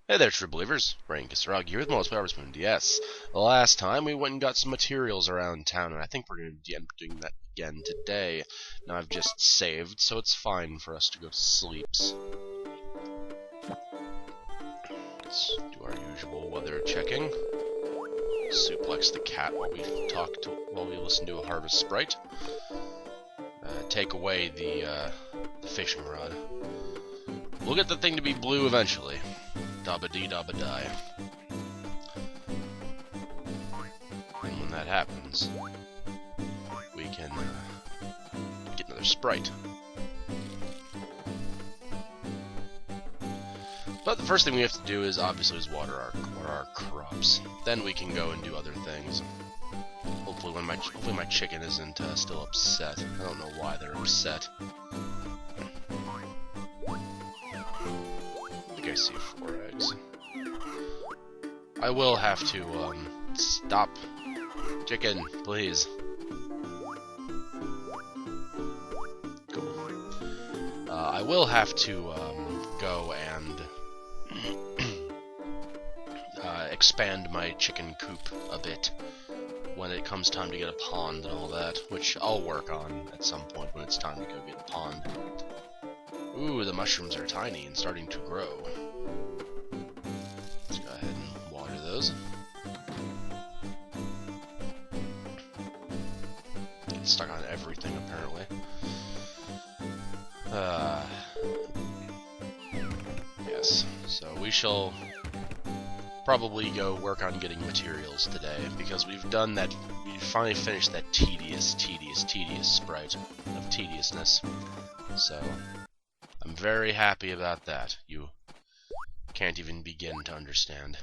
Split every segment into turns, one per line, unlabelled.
Hey there, true believers. Brain Kisaragi here with Most Power Spoon DS. The last time we went and got some materials around town, and I think we're going to end up doing that again today. Now I've just saved, so it's fine for us to go to sleeps. Let's do our usual weather checking. Suplex the cat while we listen to a harvest sprite. Take away the fishing rod. We'll get the thing to be blue eventually. Dabba-dee, dabba-die. And when that happens, we can get another sprite. But the first thing we have to do is obviously water our crops. Then we can go and do other things. Hopefully my chicken isn't still upset. I don't know why they're upset. I see 4 eggs. I will have to, stop. Chicken, please. Cool. I will have to, go and expand my chicken coop a bit when it comes time to get a pond and all that, which I'll work on at some point when it's time to go get a pond. Ooh, the mushrooms are tiny and starting to grow. Let's go ahead and water those. Get stuck on everything, apparently. Yes, so we shall probably go work on getting materials today, because we've finally finished that tedious sprite of tediousness. So I'm very happy about that. You can't even begin to understand.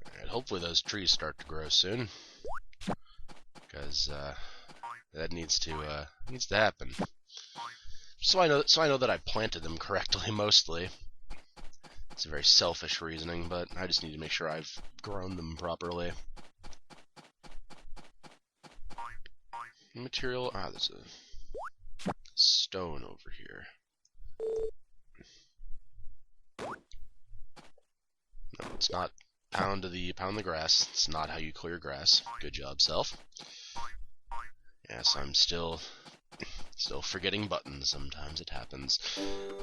Alright, hopefully those trees start to grow soon, because that needs to happen. So I know that I planted them correctly, mostly. It's a very selfish reasoning, but I just need to make sure I've grown them properly. Material. Ah, there's a stone over here. No, it's not. Pound the grass. It's not how you clear grass. Good job, self. Yes, I'm still forgetting buttons. Sometimes it happens.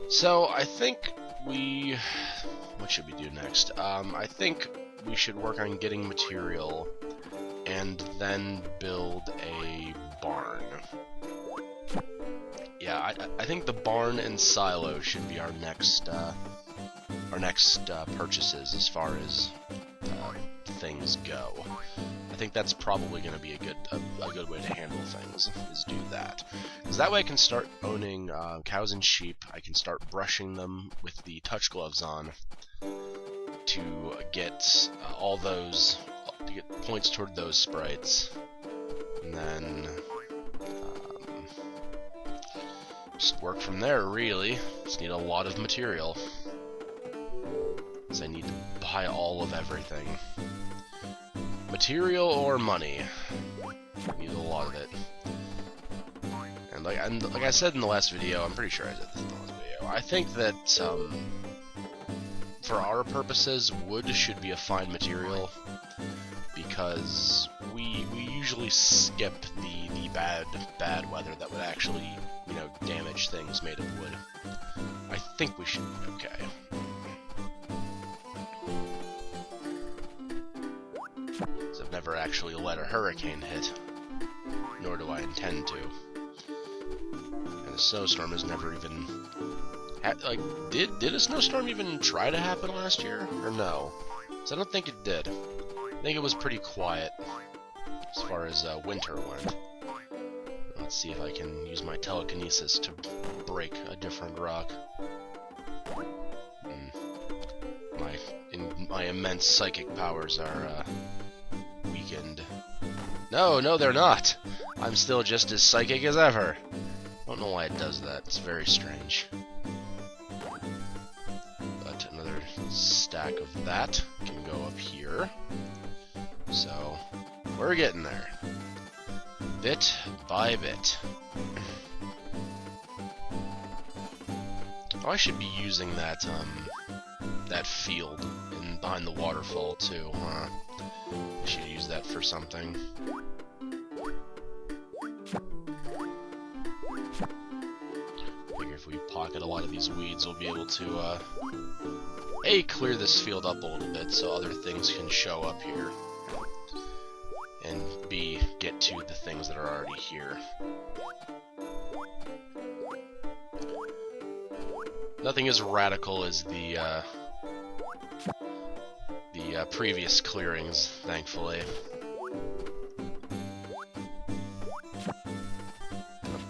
So I think what should we do next? I think we should work on getting material and then build a barn. Yeah, I think the barn and silo should be our next purchases as far as things go. I think that's probably going to be a good way to handle things, is do that. Because that way I can start owning cows and sheep. I can start brushing them with the touch gloves on to get to get points toward those sprites. And then just work from there, really. Just need a lot of material, because I need to buy all of everything. Material or money. Need a lot of it. And like I said in the last video, I'm pretty sure I said this in the last video, I think that for our purposes, wood should be a fine material, because we usually skip the bad weather that would actually, you know, damage things made of wood. I think we should be okay. I've never actually let a hurricane hit, nor do I intend to. And a snowstorm has never even did a snowstorm even try to happen last year, or no? So I don't think it did. I think it was pretty quiet as far as winter went. Let's see if I can use my telekinesis to break a different rock. My immense psychic powers are weakened. No, they're not! I'm still just as psychic as ever! I don't know why it does that. It's very strange. But attack of that can go up here. So, we're getting there. Bit by bit. Oh, I should be using that, that field behind the waterfall, too, huh? I should use that for something. Figure if we pocket a lot of these weeds, we'll be able to, A, clear this field up a little bit so other things can show up here. And B, get to the things that are already here. Nothing as radical as the previous clearings, thankfully.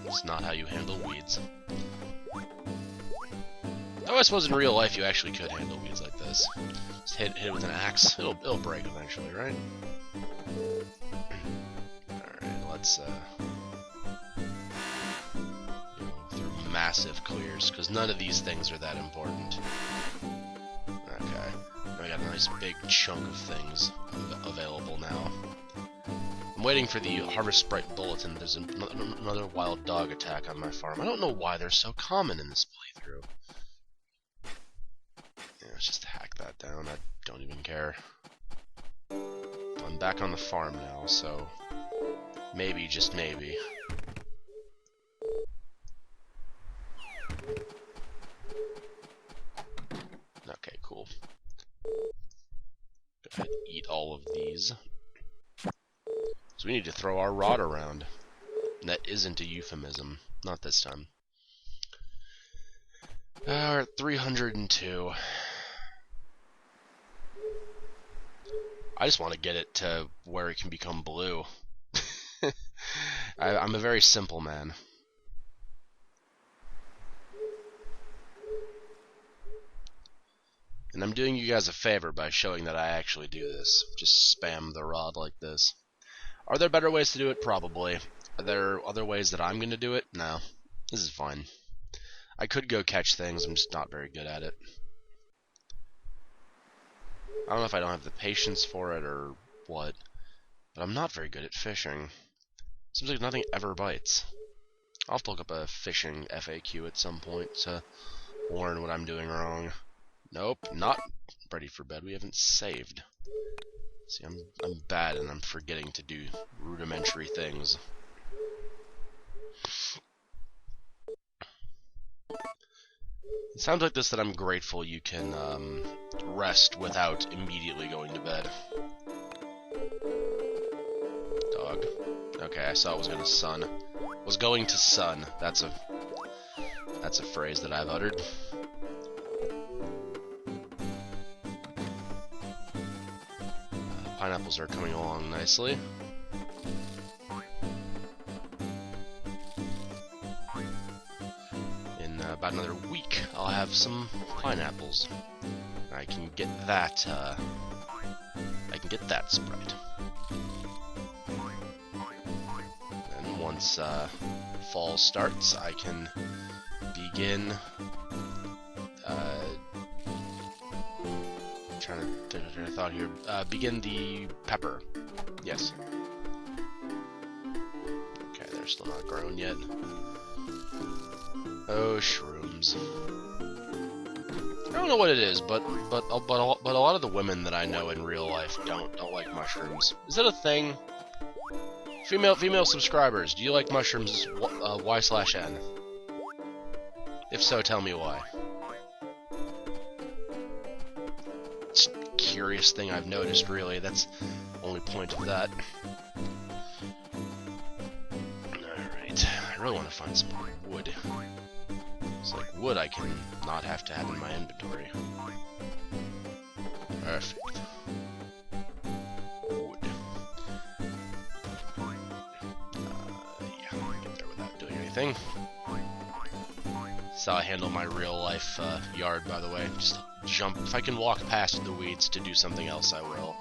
It's not how you handle weeds. Oh, I suppose in real life you actually could handle weeds like this. Just hit it with an axe. It'll break eventually, right? Alright, let's go through massive clears, because none of these things are that important. Okay. I got a nice big chunk of things available now. I'm waiting for the Harvest Sprite Bulletin. There's another wild dog attack on my farm. I don't know why they're so common in this playthrough. Yeah, let's just hack that down. I don't even care. I'm back on the farm now, so maybe, just maybe. Okay, cool. Go ahead and eat all of these. So we need to throw our rod around. And that isn't a euphemism. Not this time. We're at 302. I just want to get it to where it can become blue. I'm a very simple man. And I'm doing you guys a favor by showing that I actually do this. Just spam the rod like this. Are there better ways to do it? Probably. Are there other ways that I'm going to do it? No. This is fine. I could go catch things, I'm just not very good at it. I don't know if I don't have the patience for it or what, but I'm not very good at fishing. Seems like nothing ever bites. I'll have to look up a fishing FAQ at some point to learn what I'm doing wrong. Nope, not ready for bed. We haven't saved. See, I'm bad and I'm forgetting to do rudimentary things. It sounds like this that I'm grateful you can rest without immediately going to bed. Dog. Okay, I saw it was gonna sun. Was going to sun. That's a phrase that I've uttered. Pineapples are coming along nicely. In about another week, I'll have some pineapples. I can get that. Sprite. And once fall starts, I can begin. Trying to get a thought here. Begin the pepper. Yes. Okay, they're still not grown yet. Oh, shrooms. I don't know what it is, but a lot of the women that I know in real life don't like mushrooms. Is that a thing? Female subscribers, do you like mushrooms? Y/N. If so, tell me why. It's a curious thing I've noticed, really. That's the only point of that. Alright, I really want to find some more wood. It's like wood I can not have to have in my inventory. Perfect. Wood. Yeah, I can get there without doing anything. That's how I handle my real life yard, by the way. Just jump. If I can walk past the weeds to do something else, I will.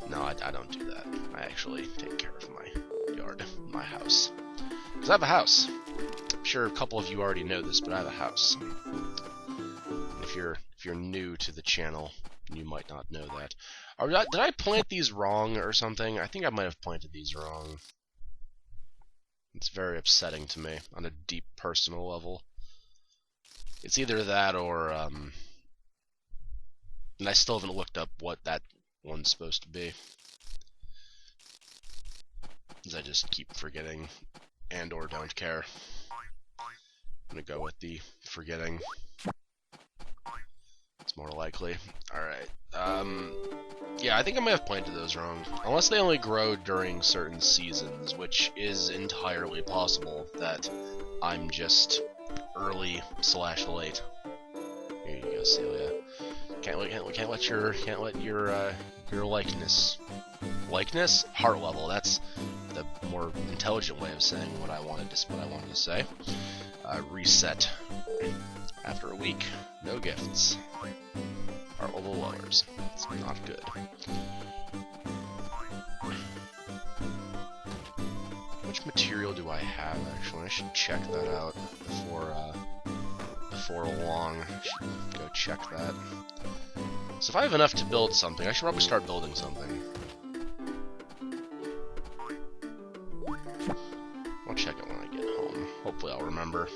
No, I don't do that. I actually take care of my yard, my house. Because I have a house. I'm sure a couple of you already know this, but I have a house. And if you're new to the channel, You might not know that. Did I plant these wrong or something? I think I might have planted these wrong. It's very upsetting to me on a deep personal level. It's either that or, and I still haven't looked up what that one's supposed to be. Because I just keep forgetting and or don't care. I'm gonna go with the forgetting. It's more likely. Alright. Yeah, I think I might have planted those wrong. Unless they only grow during certain seasons, which is entirely possible that I'm just early/late. Here you go, Celia. Can't let your likeness heart level. That's the more intelligent way of saying what I wanted to say. Reset after a week. No gifts. Heart level lowers. It's not good. Which material do I have actually? I should check that out before long. I should go check that. So if I have enough to build something, I should probably start building something. I'll check it when I get home. Hopefully I'll remember.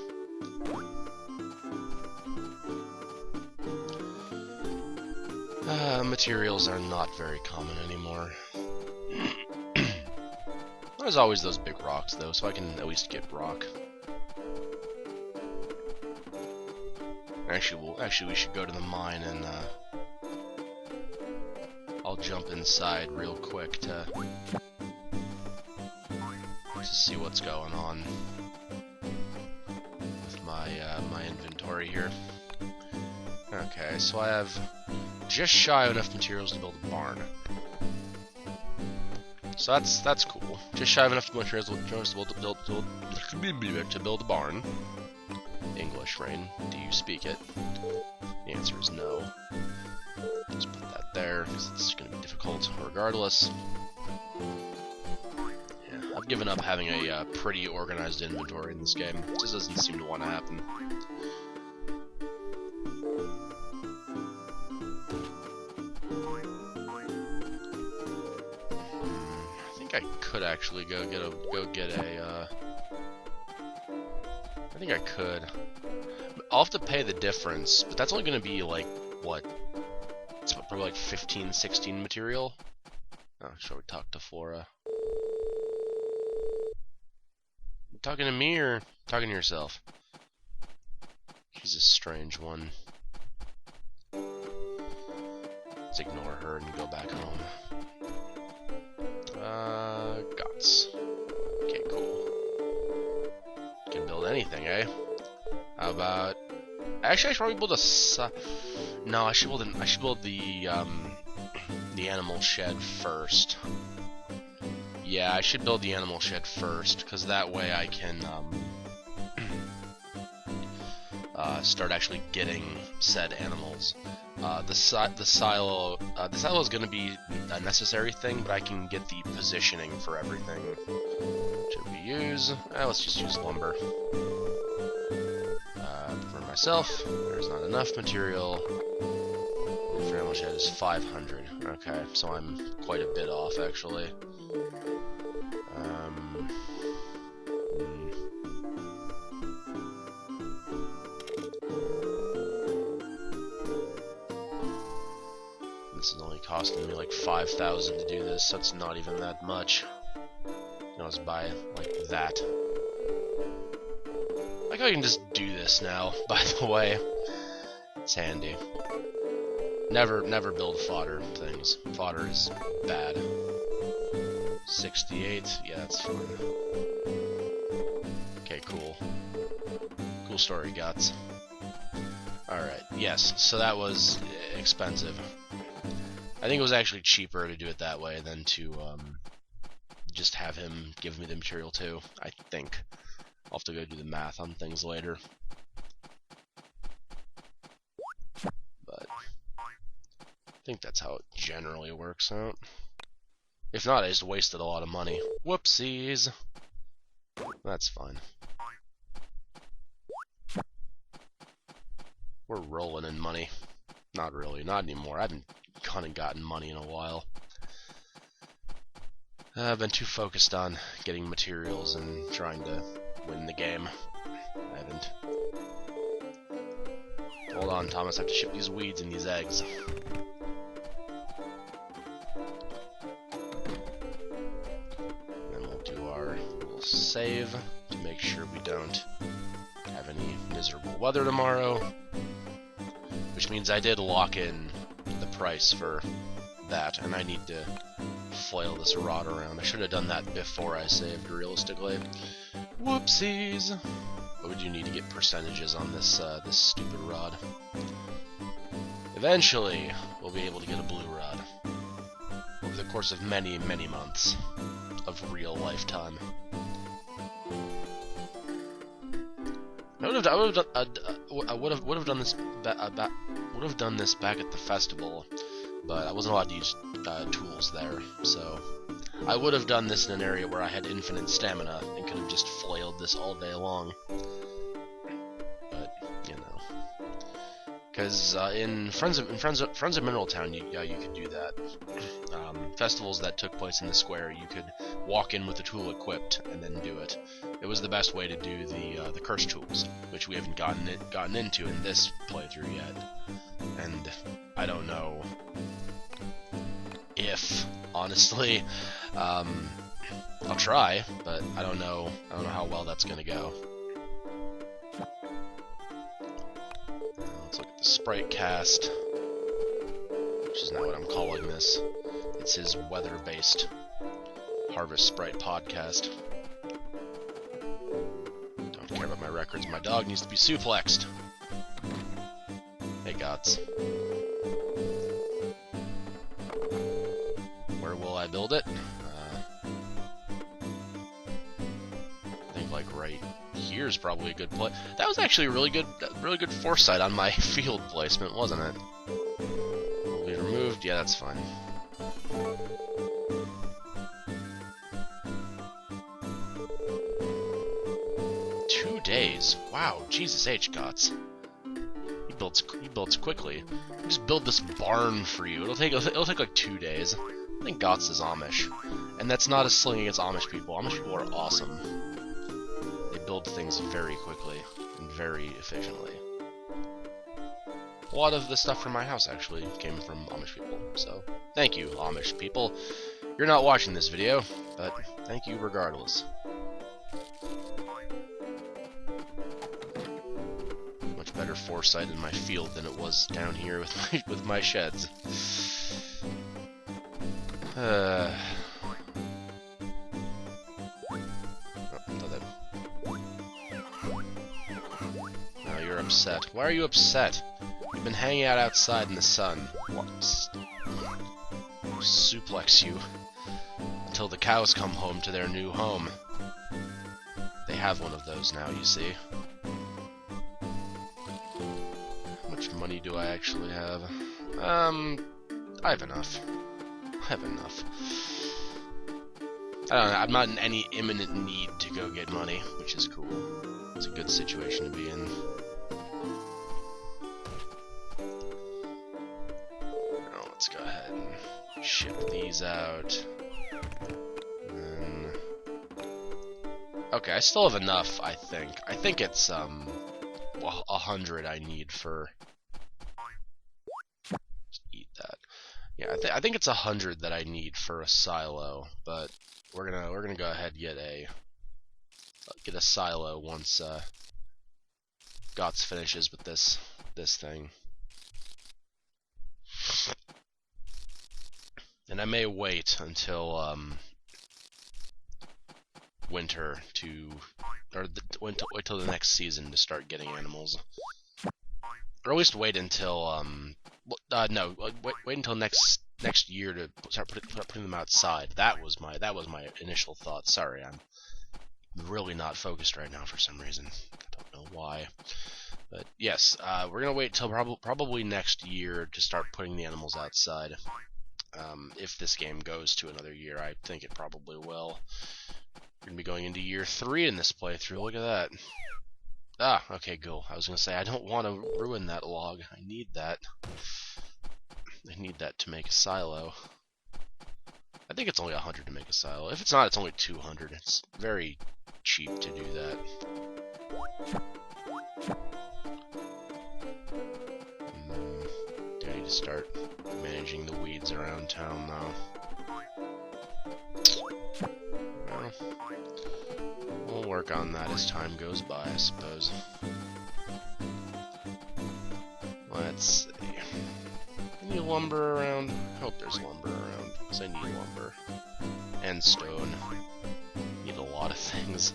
Materials are not very common anymore. There's always those big rocks though, so I can at least get rock. Actually, we should go to the mine and I'll jump inside real quick to see what's going on with my my inventory here. Okay, so I have just shy of enough materials to build a barn. So that's cool. Just shy of enough materials to build a barn. English, Rain. Do you speak it? The answer is no. Just put that there, because it's going to be difficult regardless. Yeah, I've given up having a pretty organized inventory in this game. It just doesn't seem to want to happen. I could actually go get a I think I could. I'll have to pay the difference, but that's only going to be like what? It's probably like 15, 16 material. Oh, shall we talk to Flora? You talking to me or talking to yourself? She's a strange one. Let's ignore her and go back home. Guts. Okay, cool. Can build anything, eh? How about... Actually, I should probably build a... No, I should build the animal shed first. Yeah, I should build the animal shed first, because that way I can, start actually getting said animals. The silo is going to be a necessary thing, but I can get the positioning for everything. Should we use? Let's just use lumber. For myself, there's not enough material. For animal shed is 500. Okay, so I'm quite a bit off actually. This is only costing me like 5,000 to do this, so it's not even that much. I'll just buy like that. Like I can just do this now, by the way. It's handy. Never build fodder things. Fodder is bad. 68, yeah, that's fine. Okay, cool. Cool story, Guts. Alright, yes, so that was expensive. I think it was actually cheaper to do it that way than to just have him give me the material too, I think. I'll have to go do the math on things later. But I think that's how it generally works out. If not, I just wasted a lot of money. Whoopsies! That's fine. We're rolling in money. not really, not anymore. I haven't kind of gotten money in a while. I've been too focused on getting materials and trying to win the game. I haven't. Hold on, Thomas, I have to ship these weeds and these eggs. Save to make sure we don't have any miserable weather tomorrow, which means I did lock in the price for that, and I need to flail this rod around. I should have done that before I saved, realistically. Whoopsies! But we do need to get percentages on this this stupid rod. Eventually, we'll be able to get a blue rod over the course of many, many months of real lifetime. I would have done this back at the festival, but I wasn't allowed to use tools there. So I would have done this in an area where I had infinite stamina and could have just flailed this all day long. But you know, because in Friends of Mineral Town, you could do that. Festivals that took place in the square, you could walk in with the tool equipped and then do it. It was the best way to do the curse tools, which we haven't gotten into in this playthrough yet. And I don't know if, honestly, I'll try, but I don't know how well that's gonna go. Let's look at the sprite cast, which is not what I'm calling this. It's his weather-based Harvest Sprite podcast. Don't care about my records. My dog needs to be suplexed. Hey, gods. Where will I build it? I think like right here's probably a good place. That was actually a really good foresight on my field placement, wasn't it? Will be removed. Yeah, that's fine. 2 days. Wow, Jesus H, Gots. He builds quickly. Just build this barn for you. It'll take like 2 days. I think Gots is Amish, and that's not a sling against Amish people. Amish people are awesome. They build things very quickly and very efficiently. A lot of the stuff from my house actually came from Amish people, so thank you, Amish people. You're not watching this video, but thank you regardless. Much better foresight in my field than it was down here with my sheds. Oh, you're upset. Why are you upset? You've been hanging out outside in the sun. What? Suplex you until the cows come home to their new home. They have one of those now, you see. How much money do I actually have? I have enough. I have enough. I don't know, I'm not in any imminent need to go get money, which is cool. It's a good situation to be in. Now, let's go ahead and ship these out. And then... okay, I still have enough, I think. I think it's, well, 100 I need for... just eat that. Yeah, I think it's 100 that I need for a silo, but we're gonna go ahead and get a silo once Gots finishes with this thing. And I may wait until winter wait till the next season to start getting animals, or at least wait until no, wait until next year to start putting them outside. That was my initial thought. Sorry, I'm really not focused right now for some reason. I don't know why. But yes, we're gonna wait till probably next year to start putting the animals outside. If this game goes to another year, I think it probably will. We're gonna be going into year 3 in this playthrough. Look at that. Ah, okay, cool. I was gonna say I don't want to ruin that log. I need that. I need that to make a silo. I think it's only 100 to make a silo. If it's not, it's only 200. It's very cheap to do that. I need to start managing the weeds around town now. Well, we'll work on that as time goes by, I suppose. Let's see. Any lumber around? I hope there's lumber around, because I need lumber. And stone. Need a lot of things.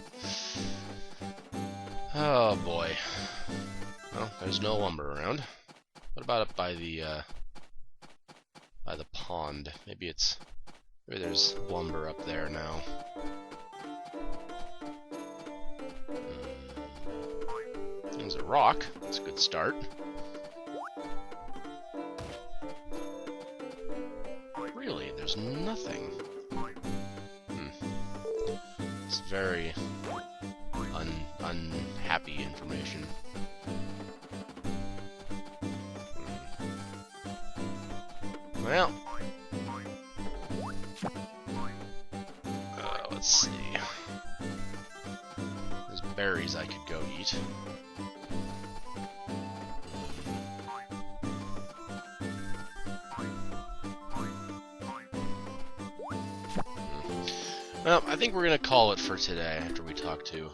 Oh boy. Well, there's no lumber around. What about up by the pond? Maybe there's lumber up there now. There's a rock. That's a good start. Really, there's nothing. It's very unhappy information. Well, let's see. There's berries I could go eat. Well, I think we're gonna call it for today after we talk to...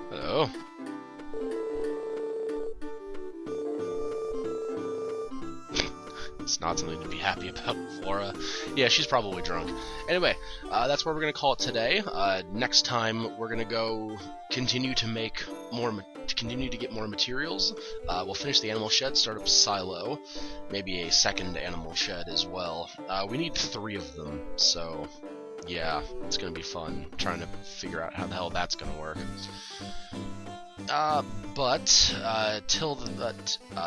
Hello? It's not something to be happy about, Flora. Yeah, she's probably drunk. Anyway, that's where we're gonna call it today. Next time, we're gonna go continue to make more... continue to get more materials. We'll finish the animal shed, start up a silo, maybe a second animal shed as well. We need 3 of them, so... yeah, it's gonna be fun trying to figure out how the hell that's gonna work.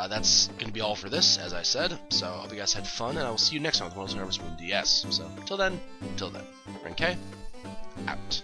That's gonna be all for this, as I said. So I hope you guys had fun, and I will see you next time with Harvest Moon DS. So till then, okay, out.